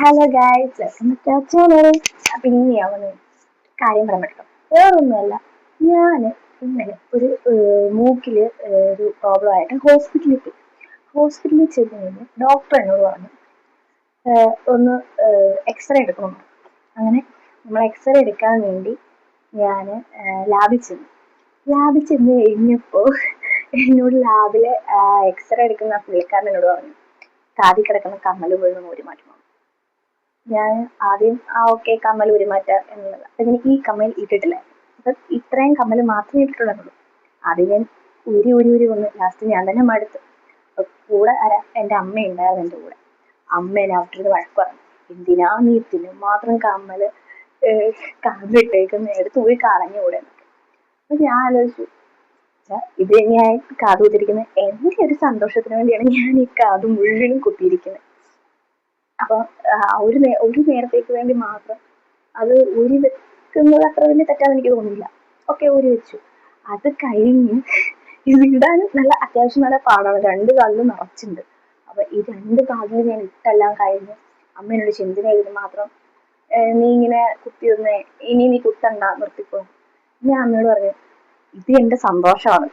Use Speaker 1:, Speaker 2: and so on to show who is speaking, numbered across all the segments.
Speaker 1: Hello guys, welcome to our channel. അപ്പം ഇനി ഞാൻ കാര്യം പറയാൻ പറ്റും. വേറൊന്നുമല്ല, ഞാൻ ഇന്നലെ ഒരു മൂക്കില് ഒരു പ്രോബ്ലം ആയിട്ട് ഹോസ്പിറ്റലിൽ ചെന്ന് കഴിഞ്ഞ് ഡോക്ടർ എന്നോട് പറഞ്ഞു ഒന്ന് എക്സ്റേ എടുക്കണം. അങ്ങനെ നമ്മൾ എക്സ്റേ എടുക്കാൻ വേണ്ടി ഞാൻ ലാബിൽ ചെന്ന് കഴിഞ്ഞപ്പോൾ എന്നോട് ലാബിലെ എക്സ്റേ എടുക്കുന്ന പുള്ളിക്കാരൻ എന്നോട് പറഞ്ഞു കാതിൽ കിടക്കുന്ന കമ്മൽ മുഴുവൻ ഊരി മാറ്റണം. ഞാൻ ആദ്യം ഓക്കെ കമ്മൽ ഊരി മാറ്റാം എന്നുള്ളത്. അപ്പൊ ഞാൻ ഈ കമ്മൽ ഇട്ടിട്ടില്ല. അപ്പൊ ഇത്രയും കമ്മൽ മാത്രമേ ഇട്ടിട്ടുള്ളൂ. ആദ്യം ഞാൻ ഊരി വന്ന് ലാസ്റ്റ് ഞാൻ തന്നെ മടുത്തു. അപ്പൊ കൂടെ എന്റെ അമ്മ ഉണ്ടായിരുന്നു എന്റെ കൂടെ. അമ്മ എന്നെ അവരുടെ വഴക്ക് പറഞ്ഞു, എന്തിനാ നീ ഇതിനും മാത്രം കമ്മല് കാതിലിട്ടേക്കുന്ന, എടുത്ത് പോയി കളഞ്ഞുകൂടെ എന്നൊക്കെ. അപ്പൊ ഞാൻ ആലോചിച്ചു, ഇത് ഞാൻ കാത് കുത്തിരിക്കുന്നത് എന്റെ ഒരു സന്തോഷത്തിന് വേണ്ടിയാണ് ഞാൻ ഈ കാത് മുഴുവനും കുത്തിയിരിക്കുന്നത്. അപ്പൊ ഒരു നേരത്തേക്ക് വേണ്ടി മാത്രം അത് ഊരി വെക്കുന്നത് അത്ര വലിയ തെറ്റാന്ന് എനിക്ക് തോന്നുന്നില്ല. ഓക്കെ, ഊരി വെച്ചു. അത് കഴിഞ്ഞ് ഇത് ഇടാൻ അത്യാവശ്യം നല്ല പാടാണ്. 2 കാലിലും നിറച്ചുണ്ട്. അപ്പൊ ഈ 2 കാലിലും ഞാൻ ഇട്ടെല്ലാം കഴിഞ്ഞ് അമ്മ എന്നോട് എന്തിനാ ഇത് മാത്രം നീ ഇങ്ങനെ കുത്തിയൊന്നേ, ഇനി നീ കുത്തണ്ട, നിർത്തിക്കോ. ഞാൻ അമ്മയോട് പറഞ്ഞു, ഇത് എന്റെ സന്തോഷമാണ്.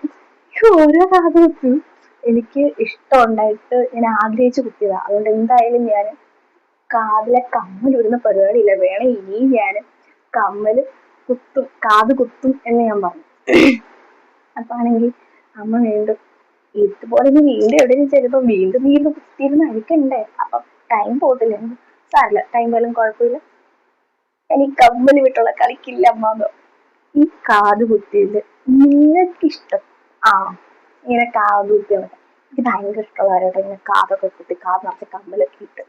Speaker 1: ഓരോ കാലത്തും എനിക്ക് ഇഷ്ടം ഉണ്ടായിട്ട് ഞാൻ ആഗ്രഹിച്ച് കുത്തിയതാ. അതുകൊണ്ട് എന്തായാലും ഞാൻ കാതിലെ കമ്മൽ ഇടുന്ന പരിപാടിയില്ല. വേണേ ഇനിയും ഞാൻ കമ്മല് കാത് കുത്തും എന്ന് ഞാൻ പറഞ്ഞു. അപ്പൊ ആണെങ്കിൽ അമ്മ വീണ്ടും ഇതുപോലെ വീണ്ടും എവിടെയും ചെല്ലുമ്പോ വീണ്ടും കുത്തിയിരുന്ന് അഴിക്കണ്ടേ, അപ്പൊ ടൈം പോകത്തില്ല. സാരില്ല, ടൈം പോയാലും കുഴപ്പമില്ല, എനിക്ക് കമ്മൽ വിട്ടുള്ള കളിക്കില്ല അമ്മ. ഈ കാത് കുത്തിയത് നിങ്ങൾക്കിഷ്ടം ഇങ്ങനെ കാത് കുത്തിയാണ്. എനിക്ക് ഭയങ്കര ഇഷ്ടമുള്ളവരോട്ടെ ഇങ്ങനെ കാതൊക്കെ കുത്തി കാത് നിറച്ച് കമ്മലൊക്കെ ഇട്ട്.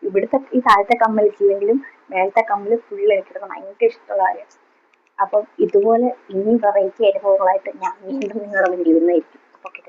Speaker 1: ഇവിടുത്തെ ഈ താഴത്തെ കമ്മലിട്ടില്ലെങ്കിലും മേലത്തെ കമ്മല് ഫുള്ള് എനിക്കിടുന്ന ഭയങ്കര ഇഷ്ടമുള്ള കാര്യമാണ്. അപ്പം ഇതുപോലെ ഇനി വെറൈറ്റി അനുഭവങ്ങളായിട്ട് ഞാൻ വീണ്ടും നിങ്ങളുടെ മുന്നിൽ ഇരുന്നായിരിക്കും. ഓക്കെ,